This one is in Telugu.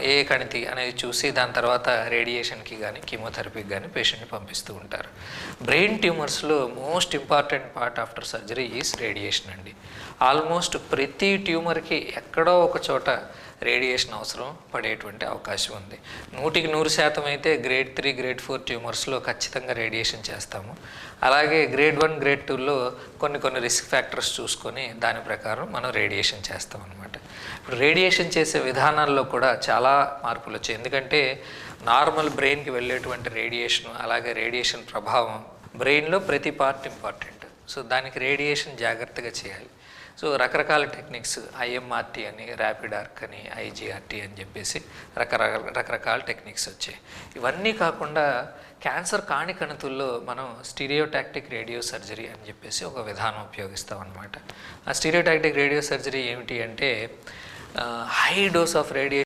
ఏ కణితి అనేది చూసి దాని తర్వాత రేడియేషన్కి కానీ కీమోథెరపీకి కానీ పేషెంట్ని పంపిస్తూ ఉంటారు. బ్రెయిన్ ట్యూమర్స్లో most important part after surgery is radiation అండి. ఆల్మోస్ట్ ప్రతి ట్యూమర్కి ఎక్కడో ఒక చోట రేడియేషన్ అవసరం పడేటువంటి అవకాశం ఉంది. 100% అయితే గ్రేడ్ 3, గ్రేడ్ 4 ట్యూమర్స్లో ఖచ్చితంగా రేడియేషన్ చేస్తాము. అలాగే గ్రేడ్ 1, గ్రేడ్ 2లో కొన్ని రిస్క్ ఫ్యాక్టర్స్ చూసుకొని దాని ప్రకారం మనం రేడియేషన్ చేస్తాం అనమాట. ఇప్పుడు రేడియేషన్ చేసే విధానాల్లో కూడా చాలా మార్పులు వచ్చాయి. ఎందుకంటే నార్మల్ బ్రెయిన్కి వెళ్ళేటువంటి రేడియేషన్, అలాగే రేడియేషన్ ప్రభావం బ్రెయిన్లో ప్రతి పార్ట్ ఇంపార్టెంట్. సో దానికి రేడియేషన్ జాగ్రత్తగా చేయాలి. సో రకరకాల టెక్నిక్స్, ఐఎంఆర్టీ అని, ర్యాపిడ్ ఆర్క్ అని, ఐజీఆర్టీ అని చెప్పేసి రకరకాల టెక్నిక్స్ వచ్చాయి. ఇవన్నీ కాకుండా క్యాన్సర్ కాని కణుతుల్లో మనం స్టీరియోటాక్టిక్ రేడియో సర్జరీ అని చెప్పేసి ఒక విధానం ఉపయోగిస్తాం అన్నమాట. ఆ స్టీరియోటాక్టిక్ రేడియో సర్జరీ ఏమిటి అంటే హై డోస్ ఆఫ్ రేడియేషన్